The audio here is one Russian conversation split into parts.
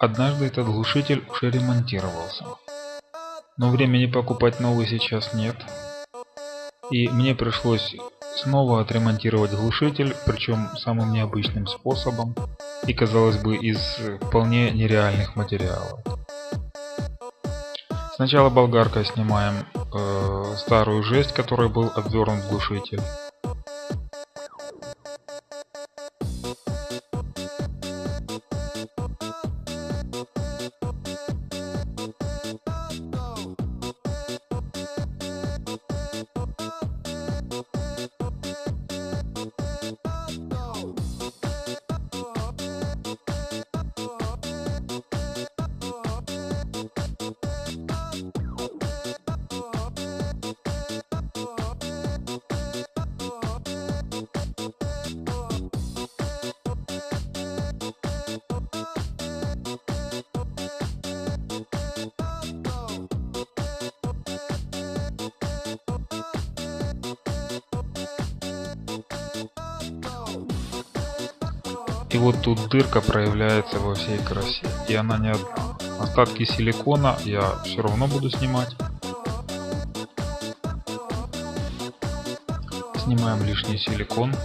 Однажды этот глушитель уже ремонтировался, но времени покупать новый сейчас нет. И мне пришлось снова отремонтировать глушитель, причем самым необычным способом и, казалось бы, из вполне нереальных материалов. Сначала болгаркой снимаем старую жесть, которой был обвернут глушитель. И вот тут дырка проявляется во всей красе, и она не одна. Остатки силикона я все равно буду снимать. Снимаем лишний силикон.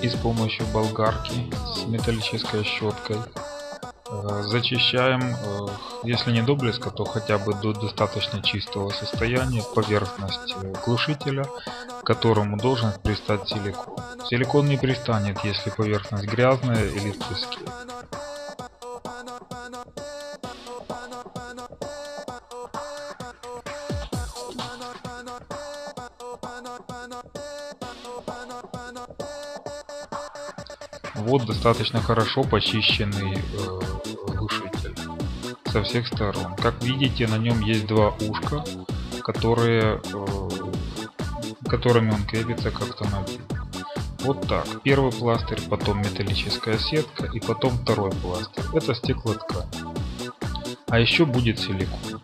И с помощью болгарки с металлической щеткой зачищаем, если не до блеска, то хотя бы до достаточно чистого состояния поверхность глушителя, к которому должен пристать силикон. Силикон не пристанет, если поверхность грязная или в песке. Вот достаточно хорошо почищенный глушитель со всех сторон. Как видите, на нем есть два ушка, которыми он крепится к автомобилю. Вот так. Первый пластырь, потом металлическая сетка и потом второй пластырь. Это стеклоткань. А еще будет силикон.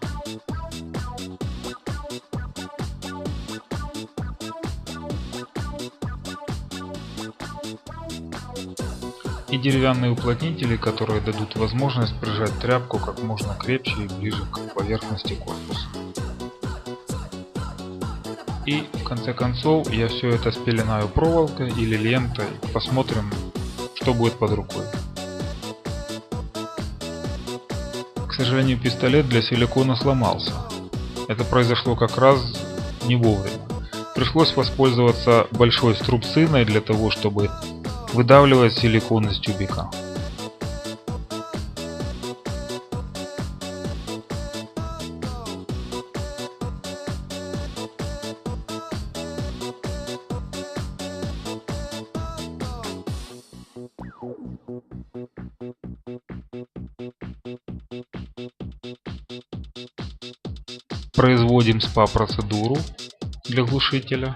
И деревянные уплотнители, которые дадут возможность прижать тряпку как можно крепче и ближе к поверхности корпуса. И в конце концов я все это спеленаю проволокой или лентой. Посмотрим, что будет под рукой. К сожалению, пистолет для силикона сломался. Это произошло как раз не вовремя. Пришлось воспользоваться большой струбциной для того, чтобы выдавливать силикон из тюбика. Производим СПА-процедуру для глушителя.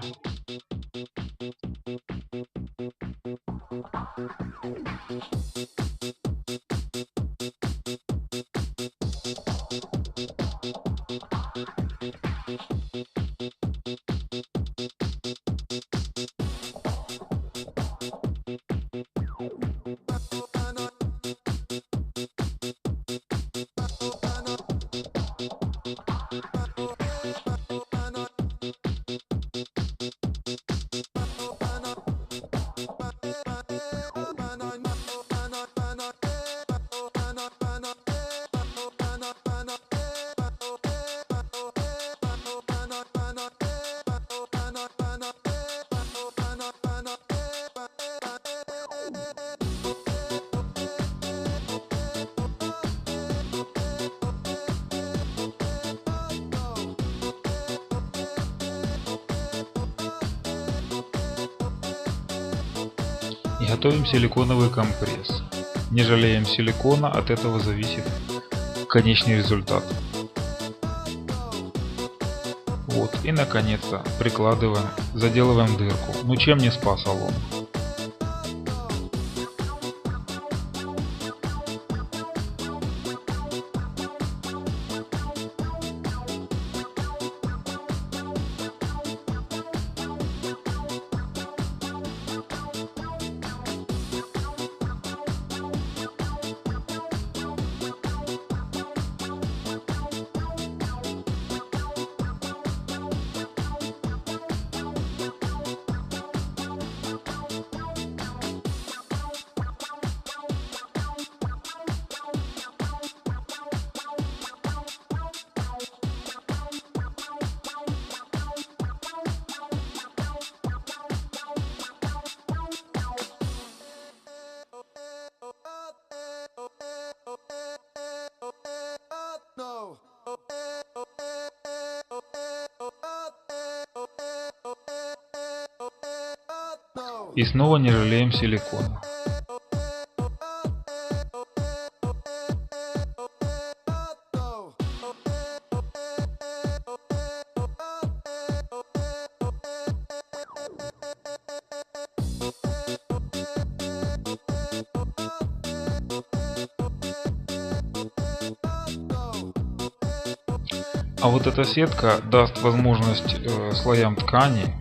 И готовим силиконовый компресс. Не жалеем силикона, от этого зависит конечный результат. Вот, и наконец-то прикладываем, заделываем дырку. Ну чем не спа-салон? И снова не жалеем силикона. А вот эта сетка даст возможность слоям ткани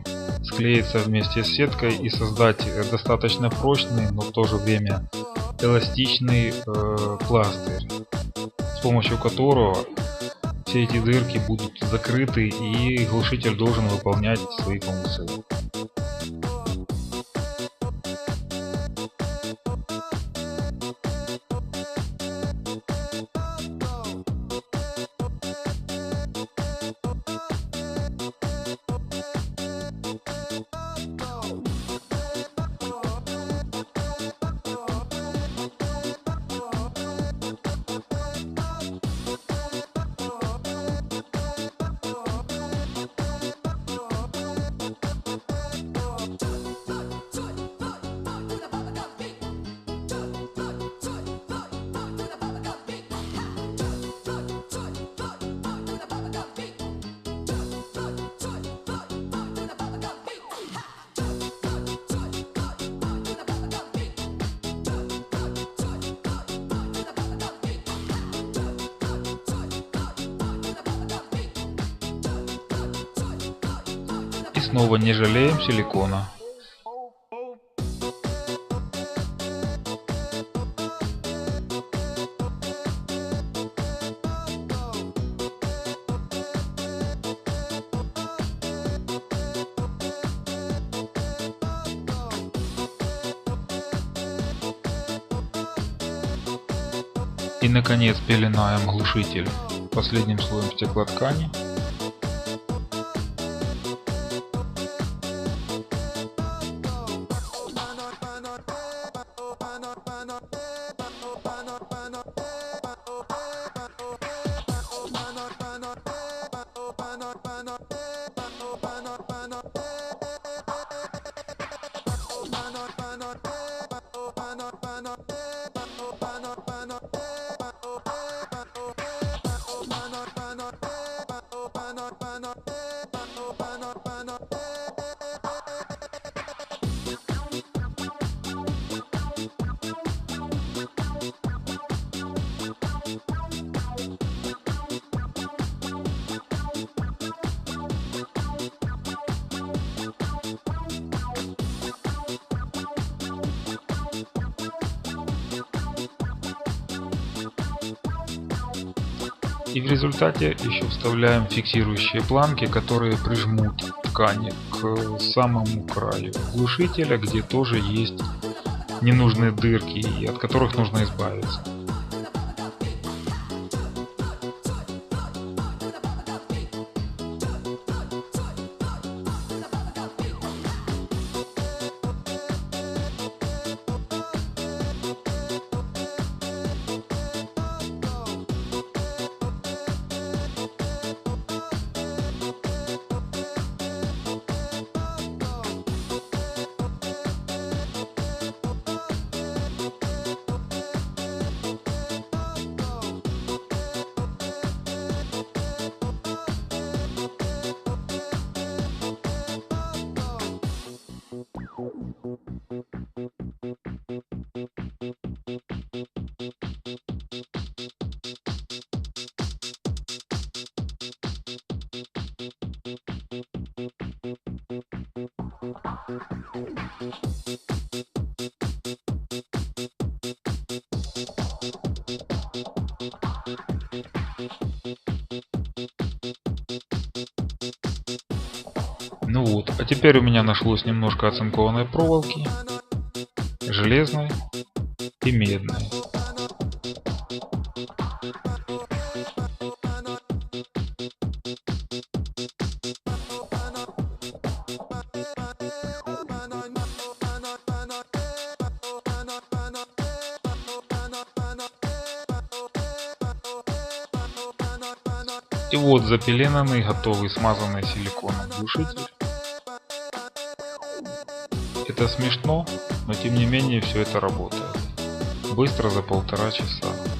склеиться вместе с сеткой и создать достаточно прочный, но в то же время эластичный пластырь, с помощью которого все эти дырки будут закрыты и глушитель должен выполнять свои функции. И снова не жалеем силикона. И наконец пеленаем глушитель последним слоем стеклоткани. И в результате еще вставляем фиксирующие планки, которые прижмут ткани к самому краю глушителя, где тоже есть ненужные дырки, и от которых нужно избавиться. А теперь у меня нашлось немножко оцинкованной проволоки, железной и медной. И вот запеленанный, готовый, смазанный силиконом глушитель. Это смешно, но тем не менее все это работает. Быстро, за 1,5 часа.